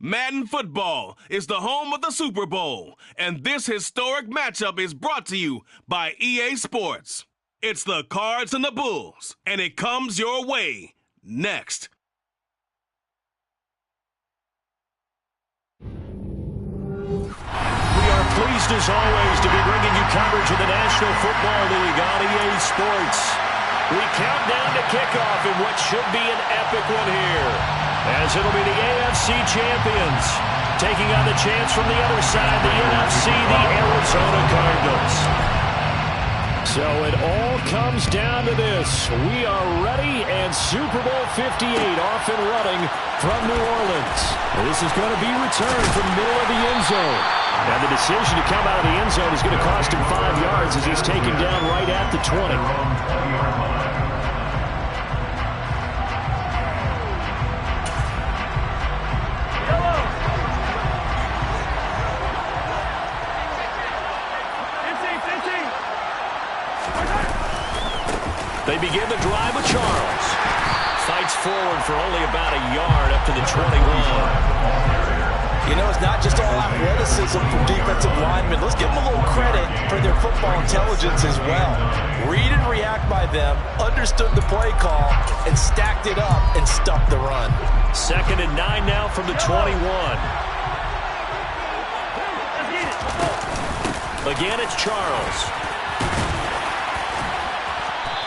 Madden Football is the home of the Super Bowl, and this historic matchup is brought to you by EA Sports. It's the Cards and the Bulls, and it comes your way next. We are pleased as always to be bringing you coverage of the National Football League on EA Sports. We count down to kickoff in what should be an epic one here, as it'll be the AFC champions taking on the chance from the other side, the NFC, the Arizona Cardinals. So it all comes down to this. We are ready, and Super Bowl 58 off and running from New Orleans. This is going to be returned from the middle of the end zone. And the decision to come out of the end zone is going to cost him 5 yards as he's taken down right at the 20. They begin the drive with Charles. Fights forward for only about a yard up to the 21. You know, it's not just all athleticism from defensive linemen. Let's give them a little credit for their football intelligence as well. Read and react by them, understood the play call, and stacked it up and stuffed the run. 2nd and 9 now from the 21. Again, it's Charles.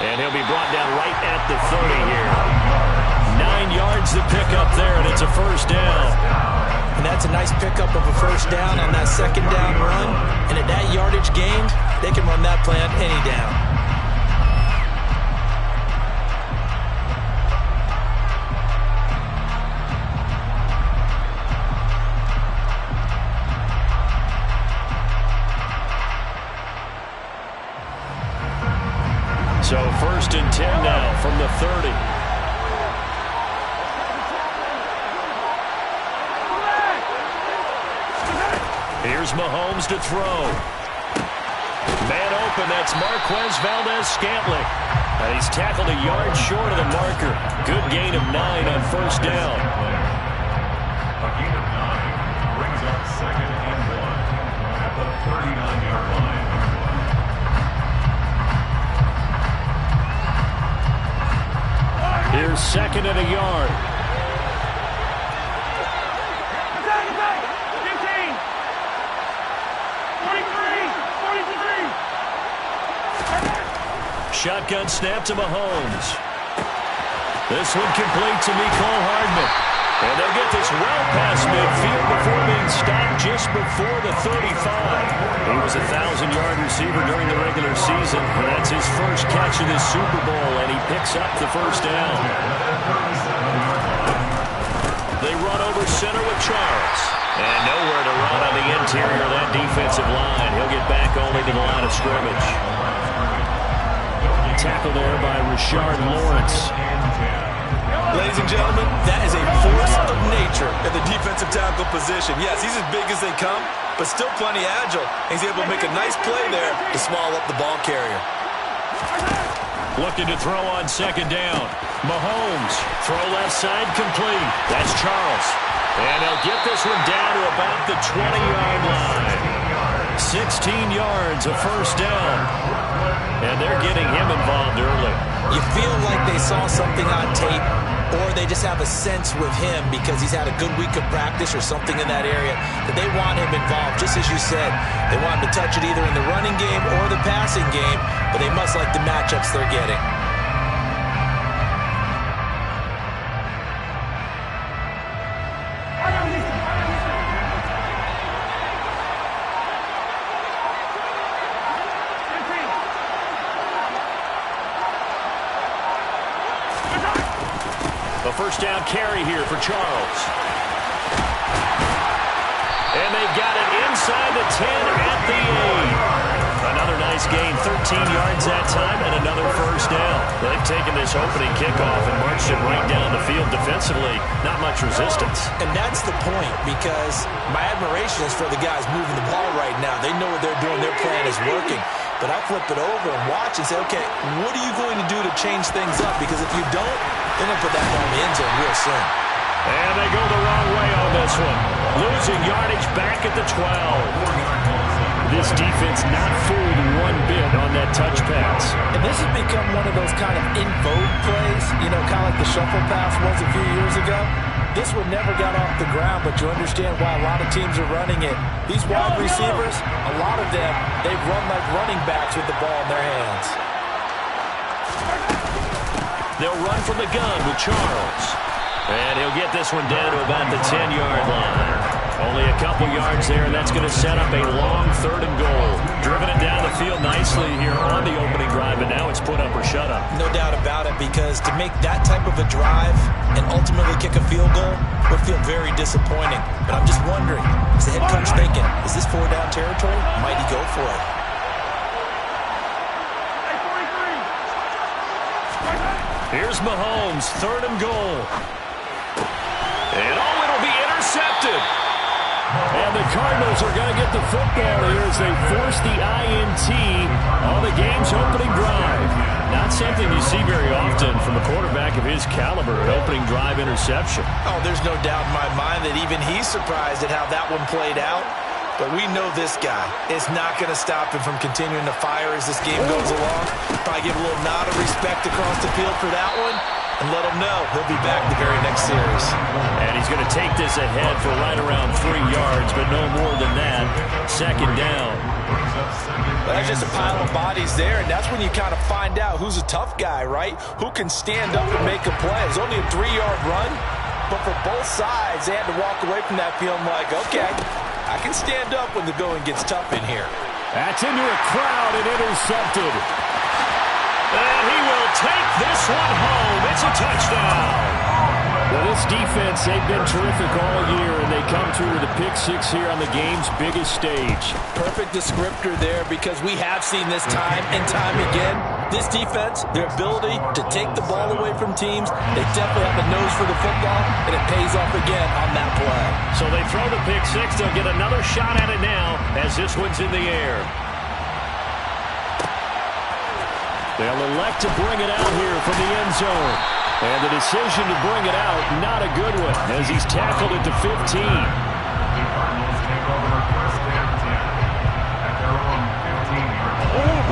And he'll be brought down right at the 30 here. 9 yards to pick up there, and it's a first down. And that's a nice pickup of a first down on that second down run. And at that yardage gained, they can run that play on any down. So 1st and 10 now from the 30. Here's Mahomes to throw. Man open, that's Marquez Valdes-Scantling. And he's tackled a yard short of the marker. Good gain of 9 on first down. A gain of 9 brings up 2nd and 1 at the 39-yard line. Here's 2nd and a yard. Shotgun snap to Mahomes. This one complete to Mecole Hardman. And they'll get this well past midfield before being stopped just before the 35. He was a 1,000-yard receiver during the regular season, and that's his first catch of this Super Bowl, and he picks up the first down. They run over center with Charles. And nowhere to run on the interior of that defensive line. He'll get back only to the line of scrimmage. Tackle there by Rashard Lawrence. Ladies and gentlemen, that is a force of nature in the defensive tackle position. Yes, he's as big as they come, but still plenty agile. He's able to make a nice play there to swallow up the ball carrier. Looking to throw on 2nd down. Mahomes, throw left side complete. That's Charles. And they'll get this one down to about the 20-yard line. 16 yards, a first down. And they're getting him involved early. You feel like they saw something on tape, or they just have a sense with him because he's had a good week of practice or something in that area that they want him involved. Just as you said, they want him to touch it either in the running game or the passing game, but they must like the matchups they're getting. First down carry here for Charles. And they've got it inside the 10 at the 8. Another nice gain, 13 yards that time, and another first down. They've taken this opening kickoff and marched it right down the field defensively. Not much resistance. And that's the point, because my admiration is for the guys moving the ball right now. They know what they're doing. Their plan is working. But I flip it over and watch and say, okay, what are you going to do to change things up? Because if you don't, they're going to put that ball in the end zone real soon. And they go the wrong way on this one. Losing yardage back at the 12. This defense not fooled one bit on that touch pass. And this has become one of those kind of in vogue plays, you know, kind of like the shuffle pass was a few years ago. This one never got off the ground, but you understand why a lot of teams are running it. These wide receivers, a lot of them, they run like running backs with the ball in their hands. They'll run from the gun with Charles. And he'll get this one down to about the 10-yard line. Only a couple yards there, and that's going to set up a long 3rd and goal. Driven it down the field nicely here on the opening drive, and now it's put up or shut up. No doubt about it, because to make that type of a drive and ultimately kick a field goal would feel very disappointing. But I'm just wondering, is the head coach thinking, is this 4-down territory? Might he go for it? Here's Mahomes, 3rd and goal. And it'll be intercepted. And the Cardinals are going to get the football here as they force the INT on the game's opening drive. Not something you see very often from a quarterback of his caliber, an opening drive interception. Oh, there's no doubt in my mind that even he's surprised at how that one played out. But we know this guy is not going to stop him from continuing to fire as this game goes along. Probably give a little nod of respect across the field for that one and let him know he'll be back the very next series. And he's going to take this ahead for right around 3 yards, but no more than that. 2nd down. Well, that's just a pile of bodies there, and that's when you kind of find out who's a tough guy, right? Who can stand up and make a play. It was only a 3-yard run, but for both sides, they had to walk away from that feeling like, okay, I can stand up when the going gets tough in here. That's into a crowd and intercepted. And he will take this one home. It's a touchdown. Well, this defense, they've been terrific all year, and they come through with a pick 6 here on the game's biggest stage. Perfect descriptor there, because we have seen this time and time again. This defense, their ability to take the ball away from teams, they definitely have the nose for the football, and it pays off again on that play. So they throw the pick 6. They'll get another shot at it now as this one's in the air. They'll elect to bring it out here from the end zone. And the decision to bring it out, not a good one, as he's tackled at the 15.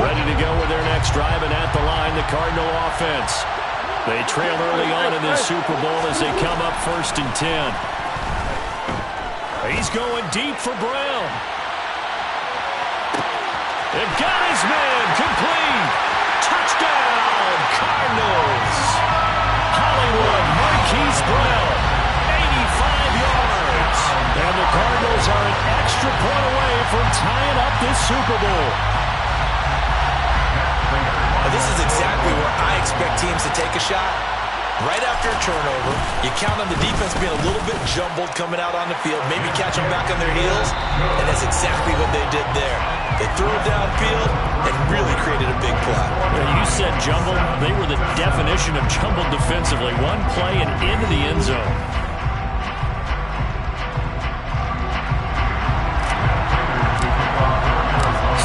Ready to go with their next drive, and at the line, the Cardinal offense. They trail early on in this Super Bowl as they come up 1st and 10. He's going deep for Brown. They've got his man, complete. Touchdown, Cardinals. Hollywood Marquise Brown, 85 yards. And the Cardinals are an extra point away from tying up this Super Bowl. This is exactly where I expect teams to take a shot. Right after a turnover, you count on the defense being a little bit jumbled coming out on the field, maybe catch them back on their heels, and that's exactly what they did there. They threw it downfield and really created a big play. You said jumbled. They were the definition of jumbled defensively. One play and into the end zone.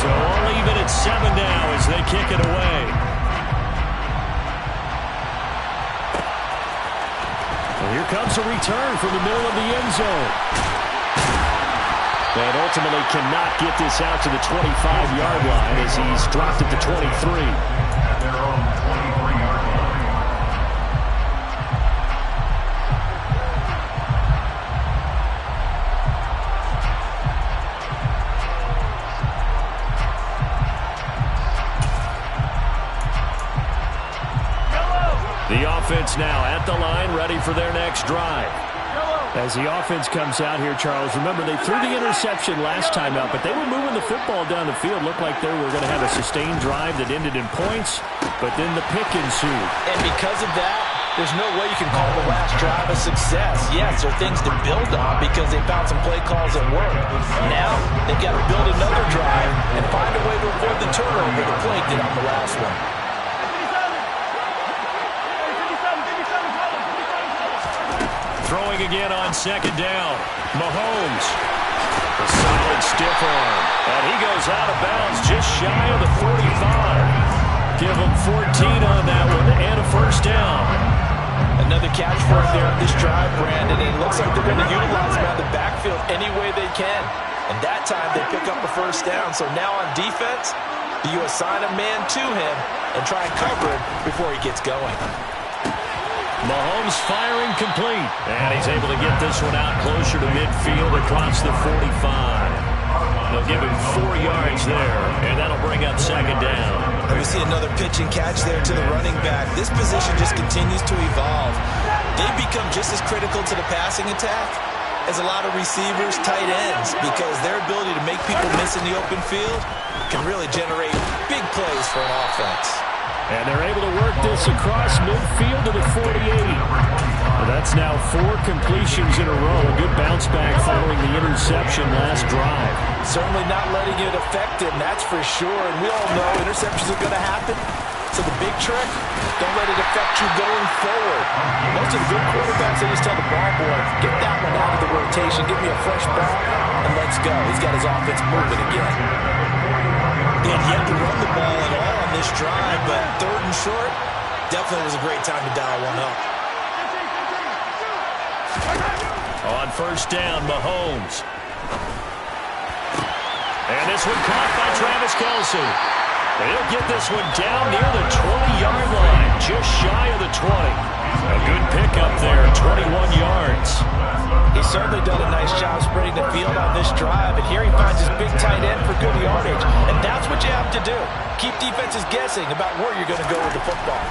So all even at 7 now as they kick it away. And here comes a return from the middle of the end zone. And ultimately cannot get this out to the 25-yard line as he's dropped at the 23. At their own 23-yard line. The offense now at the line, ready for their next drive. As the offense comes out here, Charles, remember they threw the interception last time out, but they were moving the football down the field. Looked like they were going to have a sustained drive that ended in points, but then the pick ensued. And because of that, there's no way you can call the last drive a success. Yes, there are things to build on because they found some play calls that work. Now, they've got to build another drive and find a way to avoid the turnover that plagued it on the last one. Throwing again on 2nd down. Mahomes. A solid stiff arm. And he goes out of bounds just shy of the 45. Give him 14 on that one and a 1st down. Another catch for him there on this drive, Brandon. And it looks like they're going to utilize him at the backfield any way they can. And that time they pick up a first down. So now on defense, do you assign a man to him and try and cover him before he gets going? Mahomes firing complete. And he's able to get this one out closer to midfield across the 45. They'll give him 4 yards there, and that'll bring up second down. And we see another pitch and catch there to the running back. This position just continues to evolve. They become just as critical to the passing attack as a lot of receivers, tight ends, because their ability to make people miss in the open field can really generate big plays for an offense. And they're able to work this across midfield to the 48. Well, that's now 4 completions in a row. A good bounce back following the interception last drive. Certainly not letting it affect him, that's for sure. And we all know interceptions are going to happen. So the big trick, don't let it affect you going forward. Most of the good quarterbacks, they just tell the ball boy, get that one out of the rotation, give me a fresh ball, and let's go. He's got his offense moving again. He had yet to run the ball at all on this drive, but 3rd and short, definitely was a great time to dial one up. On first down, Mahomes. And this one caught by Travis Kelce. He'll get this one down near the 20-yard line, just shy of the 20. A good pickup there, 21 yards. He's certainly done a nice job spreading the field on this drive, and here he finds his big tight end for good yardage. And that's what you have to do. Keep defenses guessing about where you're going to go with the football.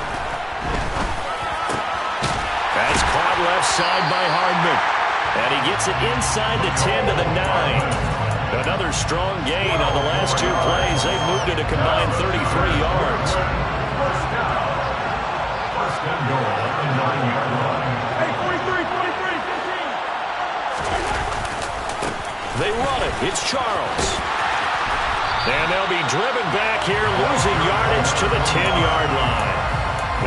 That's caught left side by Hardman. And he gets it inside the 10 to the 9. Another strong gain on the last 2 plays. They've moved it a combined 33 yards. First and goal at the 9-yard line. Hey, 43. They run it. It's Charles. And they'll be driven back here, losing yardage to the 10-yard line.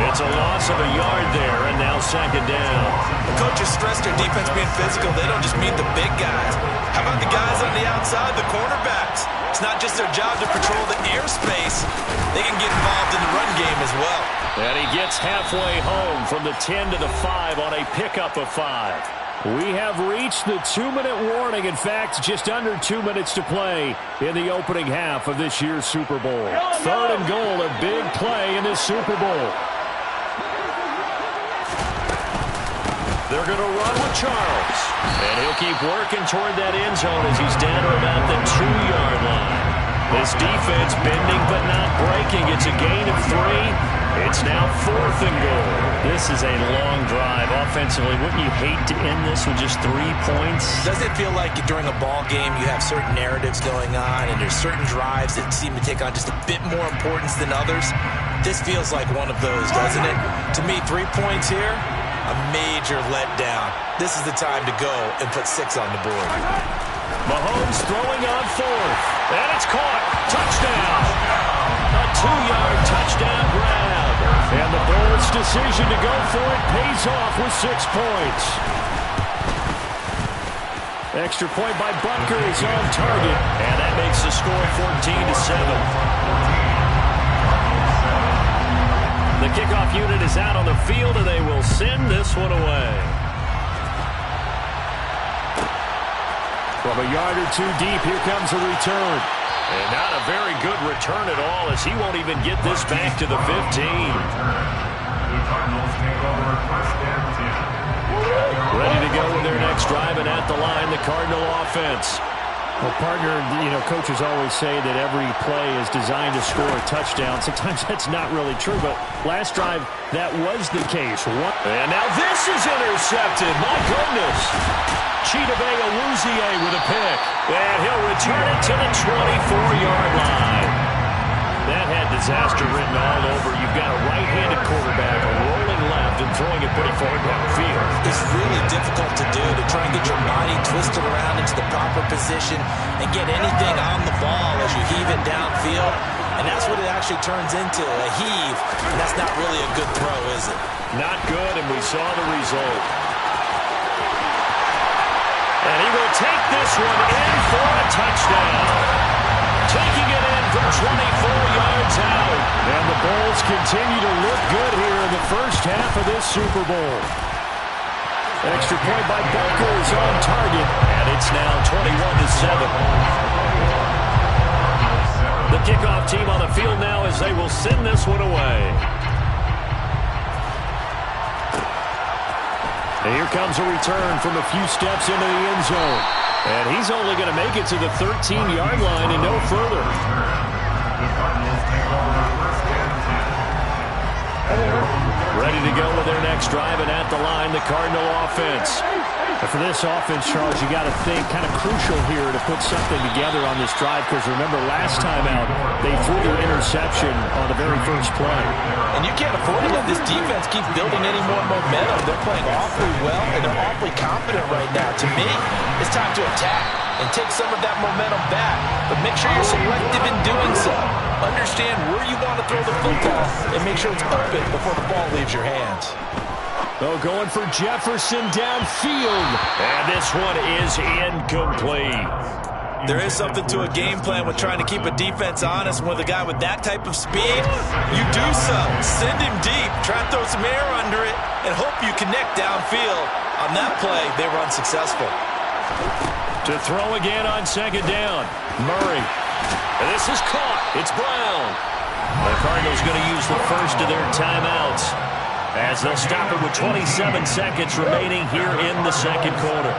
It's a loss of a yard there, and now second down. The coaches stressed their defense being physical. They don't just mean the big guys. How about the guys on the outside, the cornerbacks? It's not just their job to patrol the airspace. They can get involved in the run game as well. And he gets halfway home from the 10 to the 5 on a pickup of 5. We have reached the 2-minute warning. In fact, just under 2 minutes to play in the opening half of this year's Super Bowl. 3rd and goal, a big play in this Super Bowl. They're going to run with Charles. And he'll keep working toward that end zone as he's down to about the 2-yard line. This defense bending but not breaking. It's a gain of 3. It's now 4th and goal. This is a long drive offensively. Wouldn't you hate to end this with just 3 points? Doesn't it feel like during a ball game you have certain narratives going on and there's certain drives that seem to take on just a bit more importance than others? This feels like one of those, doesn't it? To me, 3 points here, a major letdown. This is the time to go and put 6 on the board. Mahomes throwing on 4th. And it's caught. Touchdown. A 2-yard touchdown grab. And the Bulls' decision to go for it pays off with 6 points. Extra point by Butker is on target. And that makes the score 14-7. The kickoff unit is out on the field, and they will send this one away. From a yard or 2 deep, here comes a return. And not a very good return at all, as he won't even get this back to the 15. The Cardinals take over first and 10. Ready to go with their next drive, and at the line, the Cardinal offense. Well, partner, coaches always say that every play is designed to score a touchdown. Sometimes that's not really true, but last drive, that was the case. And now this is intercepted. My goodness. Chidobe Awuzie with a pick. And he'll return it to the 24-yard line. That had disaster written all over. You've got a right-handed quarterback rolling left and throwing it pretty far downfield. It's really difficult to do, to try and get your body twisted around into the proper position and get anything on the ball as you heave it downfield. And that's what it actually turns into, a heave. And that's not really a good throw, is it? Not good, and we saw the result. And he will take this one in for a touchdown. Taking it in from 24 yards out. And the Bulls continue to look good here in the first half of this Super Bowl. Extra point by Butker is on target. And it's 7. The kickoff team on the field now as they will send this one away. And here comes a return from a few steps into the end zone. And he's only going to make it to the 13-yard line and no further. Ready to go with their next drive, and at the line, the Cardinal offense. And for this offense, Charles, you got to think kind of crucial here to put something together on this drive, because remember last time out, they threw their interception on the very first play. And you can't afford to let this defense keep building any more momentum. They're playing awfully well, and they're awfully confident right now. To me, it's time to attack and take some of that momentum back, but make sure you're selective in doing so. Understand where you want to throw the football and make sure it's open before the ball leaves your hands. Oh, going for Jefferson downfield. And this one is incomplete. There is something to a game plan with trying to keep a defense honest. With a guy with that type of speed, you do so. Send him deep, try and throw some air under it, and hope you connect downfield. On that play, they were unsuccessful. To throw again on second down. Murray. And this is caught. It's Brown. The Cardinals going to use the first of their timeouts as they'll stop it with 27 seconds remaining here in the second quarter.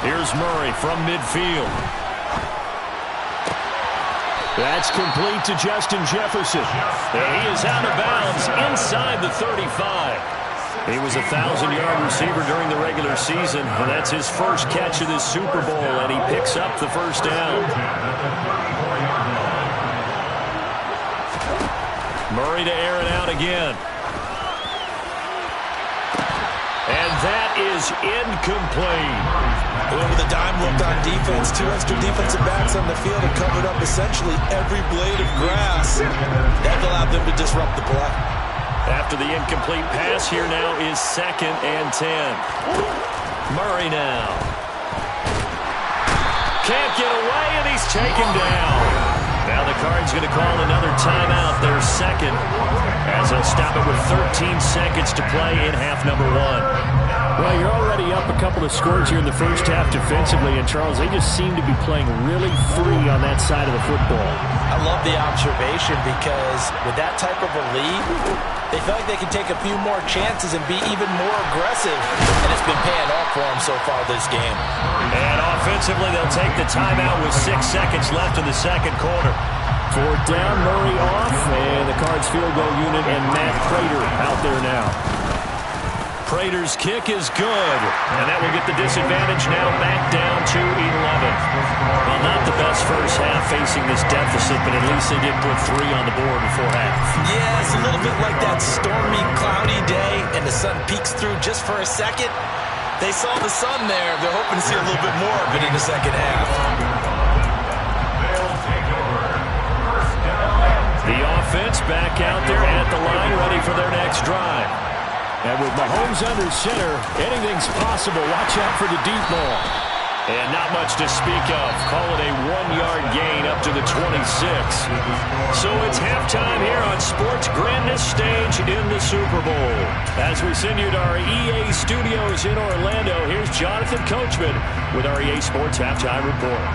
Here's Murray from midfield. That's complete to Justin Jefferson. And he is out of bounds inside the 35. He was a 1,000-yard receiver during the regular season, and that's his first catch of this Super Bowl, and he picks up the first down. Murray to air it out again. And that is incomplete. Whoever the dime looked on defense, 2 extra defensive backs on the field and covered up essentially every blade of grass. That allowed them to disrupt the play. After the incomplete pass, here now is 2nd and 10. Murray now. Can't get away, and he's taken down. Now the Cards going to call another timeout, their second, as they'll stop it with 13 seconds to play in half number 1. Well, you're already up a couple of scores here in the first half defensively, and Charles, they just seem to be playing really free on that side of the football. I love the observation because with that type of a lead, they feel like they can take a few more chances and be even more aggressive, and it's been paying off for them so far this game. And offensively, they'll take the timeout with 6 seconds left in the second quarter. 4 down, Murray off, and the Cards field goal unit and Matt Prater out there now. Prater's kick is good, and that will get the disadvantage now back down to 11. Well, not the best first half facing this deficit, but at least they did put 3 on the board before half. Yeah, it's a little bit like that stormy, cloudy day, and the sun peeks through just for a second. They saw the sun there. They're hoping to see a little bit more of it in the second half. The offense back out there at the line, ready for their next drive. And with Mahomes under center, anything's possible. Watch out for the deep ball. And not much to speak of. Call it a 1-yard gain up to the 26. So it's halftime here on sports' grandest stage in the Super Bowl. As we send you to our EA studios in Orlando, here's Jonathan Coachman with our EA Sports Halftime Report.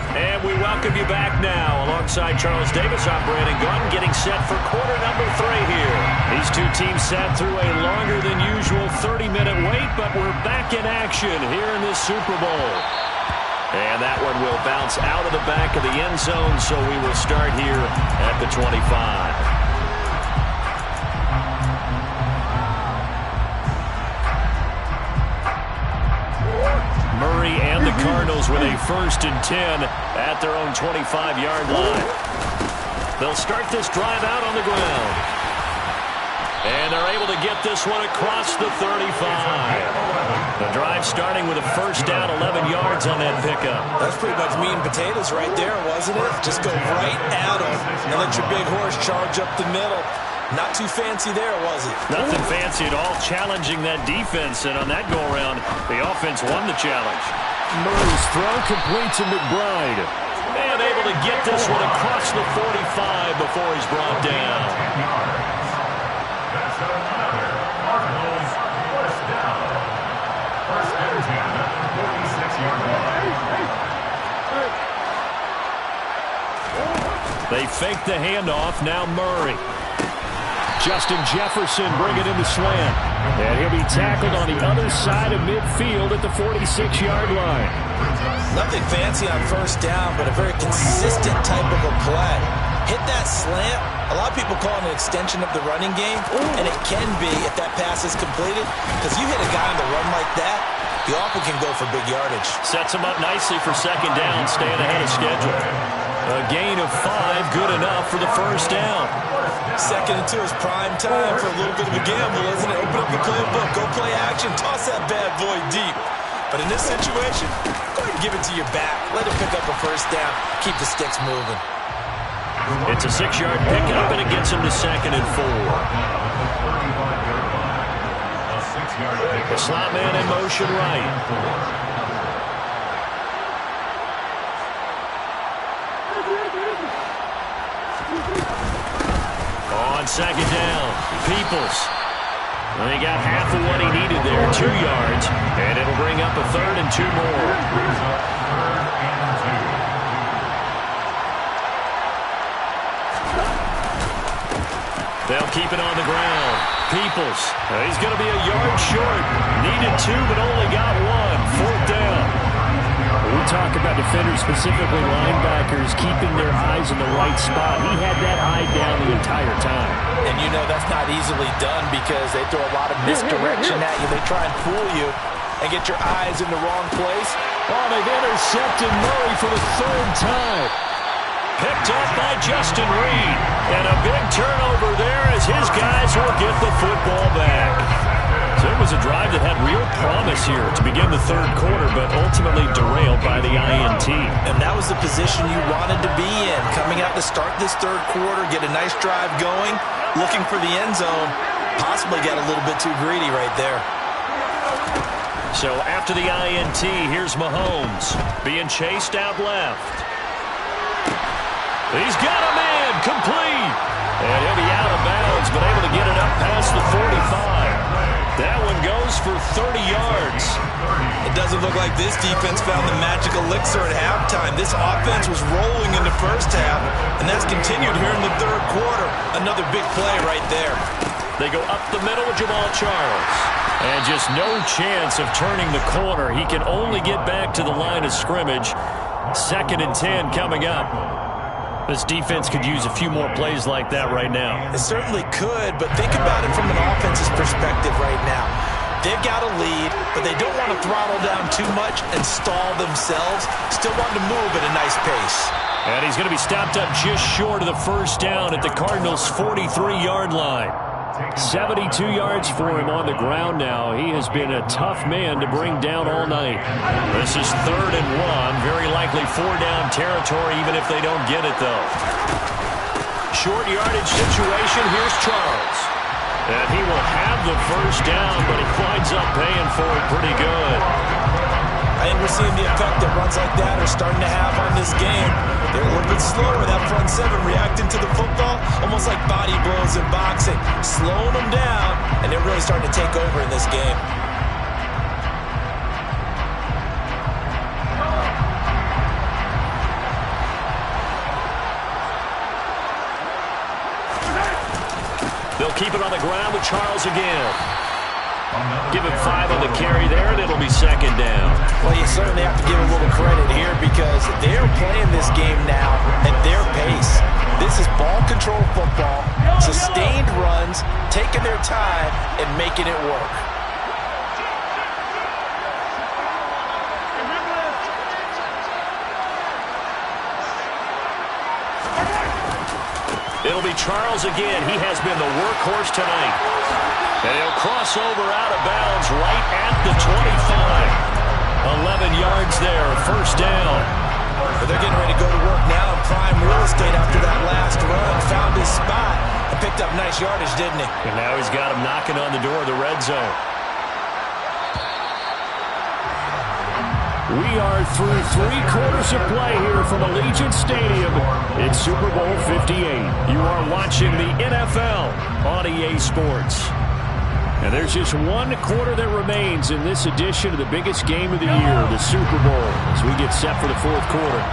And we welcome you back now. Alongside Charles Davis, I'm Brandon Gunn, getting set for quarter number 3 here. These two teams sat through a longer than usual 30-minute wait, but we're back in action here in this Super Bowl. And that one will bounce out of the back of the end zone, so we will start here at the 25. Murray and the Cardinals with a 1st and 10 at their own 25-yard line. They'll start this drive out on the ground. And they're able to get this one across the 35. The drive starting with a 1st down, 11 yards on that pickup. That's pretty much meat and potatoes right there, wasn't it? Just go right at them and let your big horse charge up the middle. Not too fancy there, was it? Nothing fancy at all, challenging that defense, and on that go-around, the offense won the challenge. Murray's throw complete to McBride. And able to get this one across the 45 before he's brought down. That's another Cardinals first down. First and 10 at the 46-yard line. They fake the handoff. Now Murray. Justin Jefferson bringing in the slant. And he'll be tackled on the other side of midfield at the 46-yard line. Nothing fancy on first down, but a very consistent type of a play. Hit that slant. A lot of people call it an extension of the running game, and it can be if that pass is completed, because you hit a guy on the run like that, you often can go for big yardage. Sets him up nicely for second down, staying ahead of schedule. A gain of 5, good enough for the first down. Second and 2 is prime time for a little bit of a gamble, isn't it? Open up the playbook, go play action, toss that bad boy deep. But in this situation, go ahead and give it to your back. Let it pick up a first down. Keep the sticks moving. It's a 6-yard pickup, and it gets him to second and 4. The slot man in motion right. On second down, Peoples. Well, he got half of what he needed there, 2 yards, and it'll bring up a 3rd and 2 more. They'll keep it on the ground. Peoples, he's going to be a yard short. Needed 2, but only got 1. 4th down. We talk about defenders, specifically linebackers, keeping their eyes in the right spot. He had that eye down the entire time. And you know that's not easily done because they throw a lot of misdirection at you. They try and fool you and get your eyes in the wrong place. Oh, they've intercepted Murray for the 3rd time. Picked up by Justin Reed. And a big turnover there as his guys will get the football back. So it was a drive that had real promise here to begin the 3rd quarter, but ultimately derailed by the INT. And that was the position you wanted to be in. Coming out to start this 3rd quarter, get a nice drive going, looking for the end zone. Possibly got a little bit too greedy right there. So after the INT, here's Mahomes being chased out left. He's got a man, complete. And he'll be out of bounds, but able to get it up past the 45. That one goes for 30 yards. It doesn't look like this defense found the magic elixir at halftime. This offense was rolling in the first half, and that's continued here in the 3rd quarter. Another big play right there. They go up the middle with Jamal Charles. And just no chance of turning the corner. He can only get back to the line of scrimmage. 2nd and 10 coming up. This defense could use a few more plays like that right now. It certainly could, but think about it from an offense's perspective right now. They've got a lead, but they don't want to throttle down too much and stall themselves. Still want to move at a nice pace. And he's going to be stopped up just short of the first down at the Cardinals' 43-yard line. 72 yards for him on the ground now. He has been a tough man to bring down all night. This is 3rd and 1. Very likely 4-down territory, even if they don't get it, though. Short yardage situation. Here's Charles. And he will have the first down, but he winds up paying for it pretty good. I think we're seeing the effect that runs like that are starting to have on this game. They're a little bit slower, that front 7 reacting to the football, almost like body blows in boxing, slowing them down, and they're really starting to take over in this game. They'll keep it on the ground with Charles again. Give him 5 on the carry there, and it'll be 2nd down. Well, you certainly have to give a little credit here because they're playing this game now at their pace. This is ball control football, sustained runs, taking their time, and making it work. It'll be Charles again. He has been the workhorse tonight. And he'll cross over out of bounds right at the 25. 11 yards there, first down. But they're getting ready to go to work now in prime real estate after that last run. Found his spot and picked up nice yardage, didn't he? And now he's got him knocking on the door of the red zone. We are through 3 quarters of play here from Allegiant Stadium. It's Super Bowl 58. You are watching the NFL on EA Sports. And there's just 1 quarter that remains in this edition of the biggest game of the year, the Super Bowl, as we get set for the 4th quarter.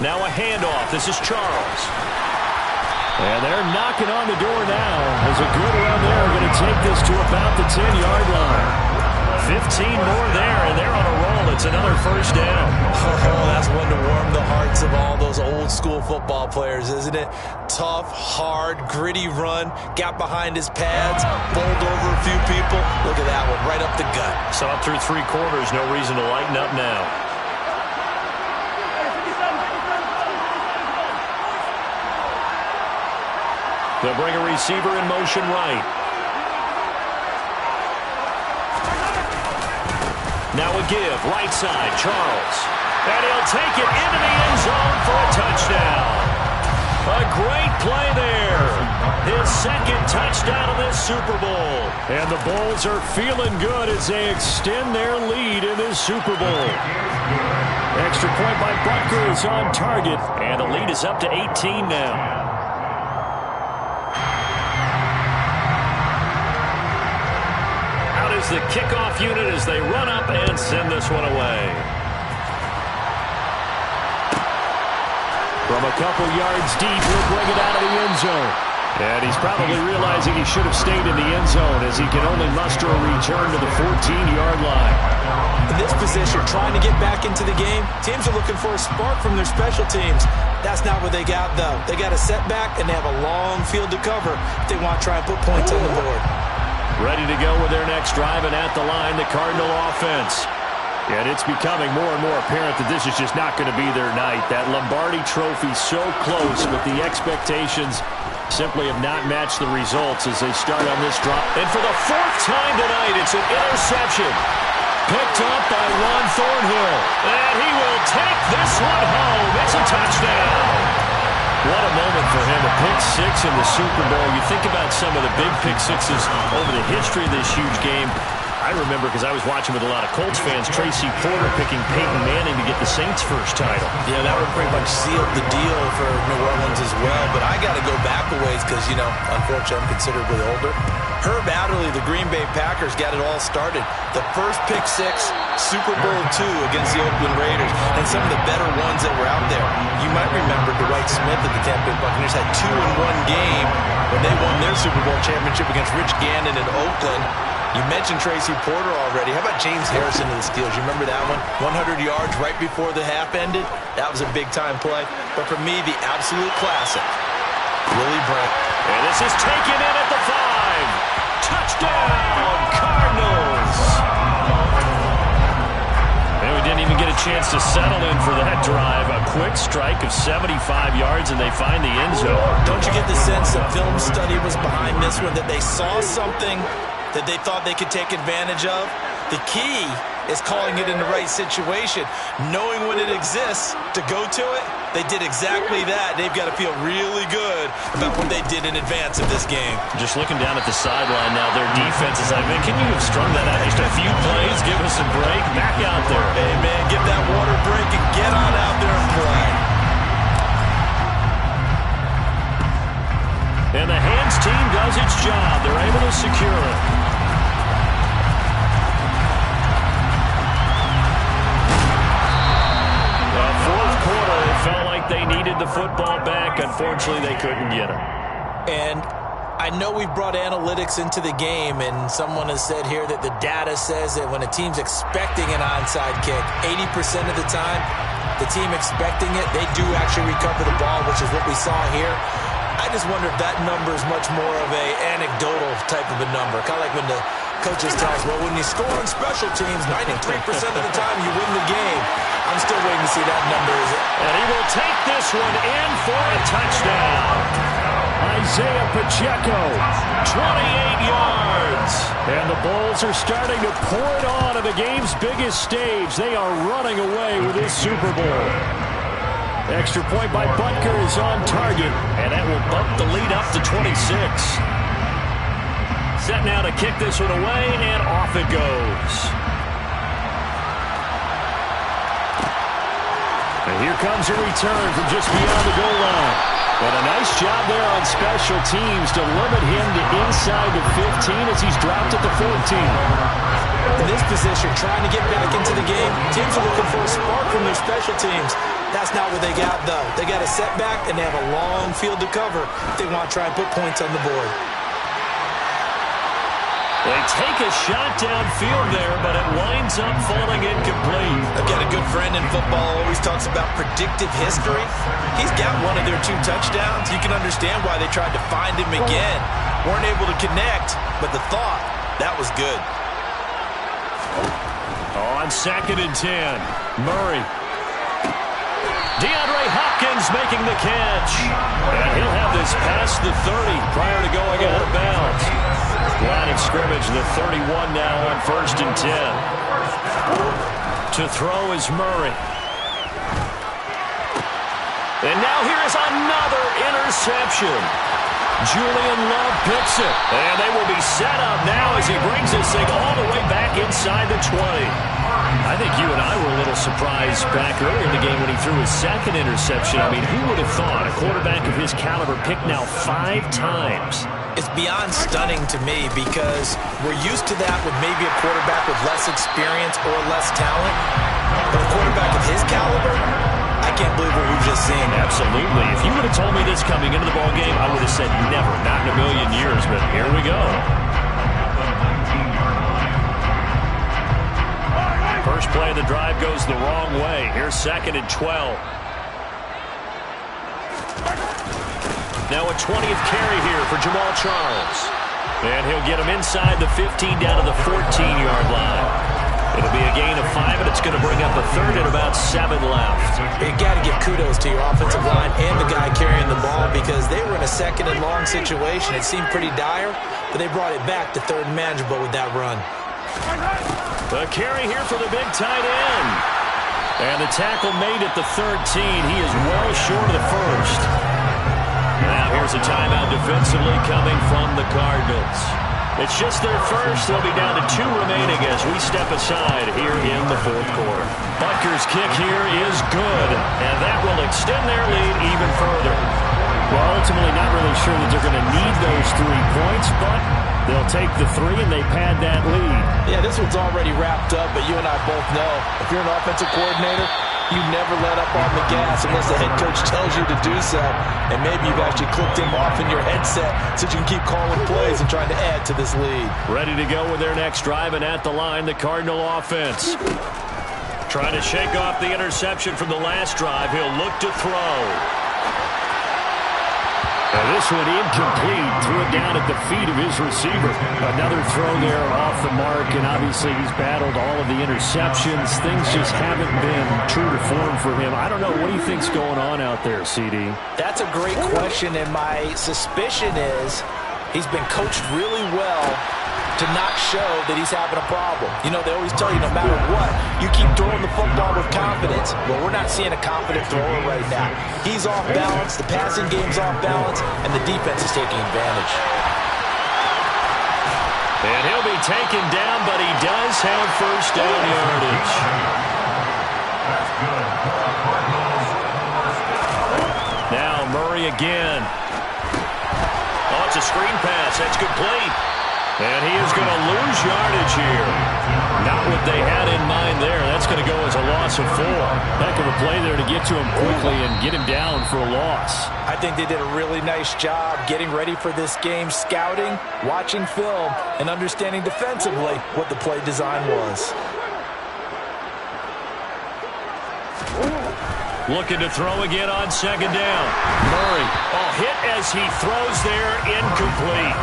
Now a handoff. This is Charles. And they're knocking on the door now. There's a good run there. Going to take this to about the 10-yard line. 15 more there, and they're on a roll. It's another first down. Oh, that's one to warm the hearts of all those old-school football players, isn't it? Tough, hard, gritty run. Got behind his pads, bowled over a few people. Look at that one, right up the gut. So up through 3 quarters, no reason to lighten up now. They'll bring a receiver in motion right. Now a give, right side, Charles. And he'll take it into the end zone for a touchdown. A great play there. His 2nd touchdown of this Super Bowl. And the Bulls are feeling good as they extend their lead in this Super Bowl. Extra point by Butker is on target. And the lead is up to 18 now. The kickoff unit as they run up and send this one away. From a couple yards deep, he'll bring it out of the end zone. And he's probably realizing he should have stayed in the end zone as he can only muster a return to the 14-yard line. In this position, trying to get back into the game, teams are looking for a spark from their special teams. That's not what they got, though. They got a setback, and they have a long field to cover if they want to try and put points on the board. Ready to go with their next drive, and at the line, the Cardinal offense. And it's becoming more and more apparent that this is just not going to be their night. That Lombardi trophy so close, but the expectations simply have not matched the results as they start on this drive. And for the 4th time tonight, it's an interception. Picked up by Juan Thornhill. And he will take this one home. It's a touchdown. What a moment for him, a pick 6 in the Super Bowl. You think about some of the big pick 6s over the history of this huge game. I remember, because I was watching with a lot of Colts fans, Tracy Porter picking Peyton Manning to get the Saints' first title. Yeah, that would pretty much seal the deal for New Orleans as well. But I got to go back a ways because, you know, unfortunately I'm considerably older. Herb Adderley, the Green Bay Packers, got it all started. The first pick 6, Super Bowl II against the Oakland Raiders, and some of the better ones that were out there. You might remember Dwight Smith at the Tampa Bay Buccaneers had 2 in one game when they won their Super Bowl championship against Rich Gannon in Oakland. You mentioned Tracy Porter already. How about James Harrison of the Steelers? You remember that one? 100 yards right before the half ended. That was a big-time play. But for me, the absolute classic, Willie Brent. And this is taken in at the 5. Touchdown, Cardinals. And we didn't even get a chance to settle in for that drive. A quick strike of 75 yards, and they find the end zone. Don't you get the sense that film study was behind this one, that they saw something that they thought they could take advantage of? The key is calling it in the right situation, knowing when it exists to go to it. They did exactly that. They've got to feel really good about what they did in advance of this game. Just looking down at the sideline now, their defense is like, man, can you have strung that out just a few plays? Give us a break. Back out there. Hey, man, get that water break and get on out there and play. And the hands team does its job. They're able to secure it. Fourth quarter, it felt like they needed the football back. Unfortunately, they couldn't get it. And I know we've brought analytics into the game, and someone has said here that the data says that when a team's expecting an onside kick, 80% of the time, the team expecting it, they do actually recover the ball, which is what we saw here. I just wonder if that number is much more of a anecdotal type of a number. Kind of like when the coaches tell us, well, when you score on special teams, 93% of the time you win the game. I'm still waiting to see that number. And he will take this one in for a touchdown. Isaiah Pacheco, 28 yards. And the Bulls are starting to pour it on the game's biggest stage. They are running away with this Super Bowl. Extra point by Butker is on target. And that will bump the lead up to 26. Set now to kick this one away, and off it goes. And here comes a return from just beyond the goal line. And a nice job there on special teams to limit him to inside the 15 as he's dropped at the 14. In this position, trying to get back into the game, teams are looking for a spark from their special teams. That's not what they got, though. They got a setback, and they have a long field to cover if they want to try and put points on the board. They take a shot downfield there, but it winds up falling incomplete. I've got a good friend in football always talks about predictive history. He's got one of their 2 touchdowns. You can understand why they tried to find him again. Weren't able to connect, but the thought, that was good. On 2nd and 10, Murray. DeAndre Hopkins making the catch. And he'll have this past the 30 prior to going out of bounds. Line of scrimmage, the 31 now on 1st and 10. To throw is Murray. And now here is another interception. Julian Love picks it. And they will be set up now as he brings this thing all the way back inside the 20. I think you and I were a little surprised back earlier in the game when he threw his 2nd interception. I mean, who would have thought a quarterback of his caliber picked now 5 times? It's beyond stunning to me because we're used to that with maybe a quarterback with less experience or less talent. But a quarterback of his caliber, I can't believe what we've just seen. Absolutely. If you would have told me this coming into the ballgame, I would have said never, not in a million years. But here we go. First play of the drive goes the wrong way. Here's 2nd and 12. Now a 20th carry here for Jamal Charles. And he'll get him inside the 15 down to the 14-yard line. It'll be a gain of 5, and it's going to bring up a 3rd and about 7 left. You got to give kudos to your offensive line and the guy carrying the ball because they were in a 2nd and long situation. It seemed pretty dire, but they brought it back to 3rd and manageable with that run. The carry here for the big tight end. And the tackle made at the 13. He is well short of the 1st. Now here's a timeout defensively coming from the Cardinals. It's just their first. They'll be down to 2 remaining as we step aside here in the 4th quarter. Butker's kick here is good, and that will extend their lead even further. Well, ultimately not really sure that they're going to need those 3 points, but they'll take the 3 and they pad that lead. Yeah, this one's already wrapped up, but you and I both know if you're an offensive coordinator, you never let up on the gas unless the head coach tells you to do so. And maybe you've actually clicked him off in your headset so you can keep calling plays and trying to add to this lead. Ready to go with their next drive, and at the line, the Cardinal offense. Trying to shake off the interception from the last drive. He'll look to throw. And this one incomplete. Threw it down at the feet of his receiver. Another throw there off the mark, and obviously he's battled all of the interceptions. Things just haven't been true to form for him. I don't know. What do you think's going on out there, CD? That's a great question, and my suspicion is he's been coached really well to not show that he's having a problem. You know, they always tell you no matter what, you keep throwing the football with confidence. Well, we're not seeing a confident thrower right now. He's off balance, the passing game's off balance, and the defense is taking advantage. And he'll be taken down, but he does have first down yardage. Now Murray again. Oh, it's a screen pass. That's complete. And he is going to lose yardage here. Not what they had in mind there. That's going to go as a loss of 4. Heck of a play there to get to him quickly and get him down for a loss. I think they did a really nice job getting ready for this game, scouting, watching film, and understanding defensively what the play design was. Looking to throw again on 2nd down. Murray, hit as he throws there, incomplete.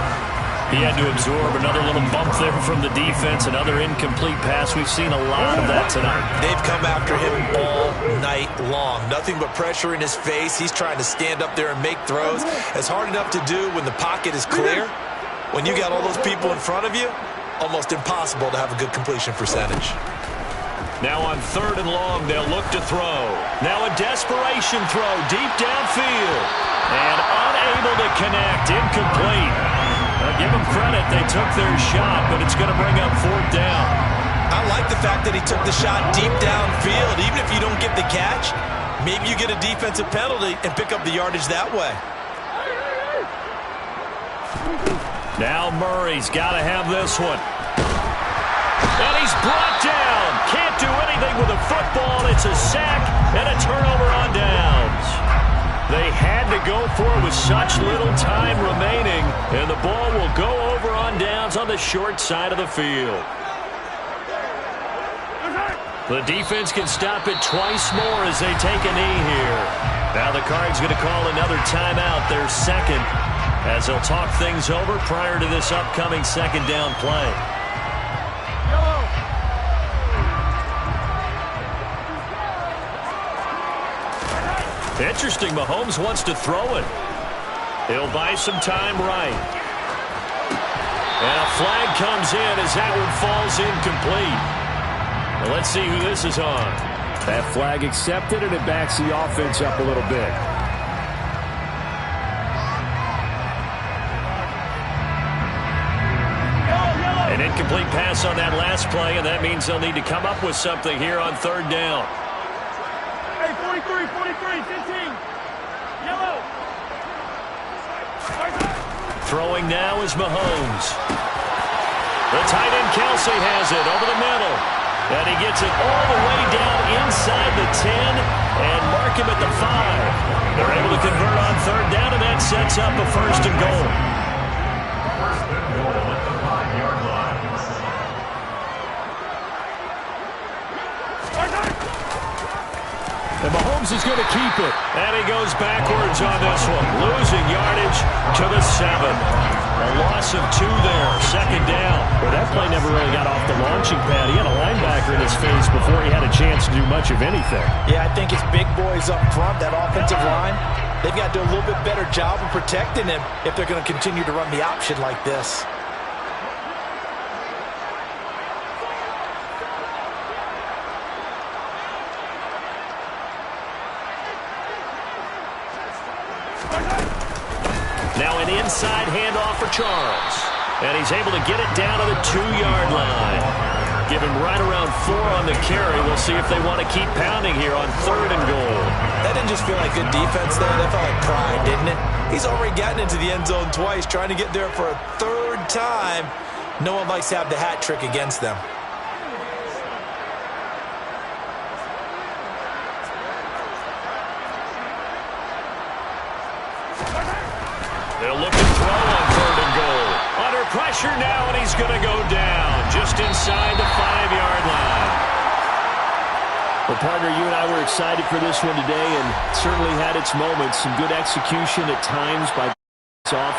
He had to absorb another little bump there from the defense, another incomplete pass. We've seen a lot of that tonight. They've come after him all night long. Nothing but pressure in his face. He's trying to stand up there and make throws. It's hard enough to do when the pocket is clear. When you got all those people in front of you, almost impossible to have a good completion percentage. Now on 3rd and long, they'll look to throw. Now a desperation throw deep downfield. And unable to connect, incomplete. Give them credit. They took their shot, but it's going to bring up fourth down. I like the fact that he took the shot deep downfield. Even if you don't get the catch, maybe you get a defensive penalty and pick up the yardage that way. Now Murray's got to have this one. And he's brought down. Can't do anything with a football. It's a sack and a turnover on downs. They had to go for it with such little time remaining, and the ball will go over on downs on the short side of the field. The defense can stop it twice more as they take a knee here. Now the Cards going to call another timeout, their second, as they'll talk things over prior to this upcoming second down play. Interesting, Mahomes wants to throw it. He'll buy some time right. And a flag comes in as that one falls incomplete. Well, let's see who this is on. That flag accepted, and it backs the offense up a little bit. An incomplete pass on that last play, and that means they'll need to come up with something here on third down. Hey, 43, 15. Yellow. Throwing now is Mahomes. The tight end Kelsey has it over the middle. And he gets it all the way down inside the 10 and mark him at the 5. They're able to convert on third down, and that sets up a first and goal. First and goal at the 5-yard line. And Mahomes is going to keep it. And he goes backwards on this one, losing yardage to the 7. A loss of 2 there, second down. Well, that play never really got off the launching pad. He had a linebacker in his face before he had a chance to do much of anything. Yeah, I think it's big boys up front, that offensive line. They've got to do a little bit better job of protecting him if they're going to continue to run the option like this. Now an inside handoff for Charles. And he's able to get it down to the 2-yard line. Give him right around 4 on the carry. We'll see if they want to keep pounding here on third and goal. That didn't just feel like good defense there. That felt like pride, didn't it? He's already gotten into the end zone twice, trying to get there for a third time. No one likes to have the hat trick against them. They'll look to throw on third and goal. Under pressure now, and he's going to go down just inside the 5-yard line. Well, partner, you and I were excited for this one today, and certainly had its moments. Some good execution at times by offense.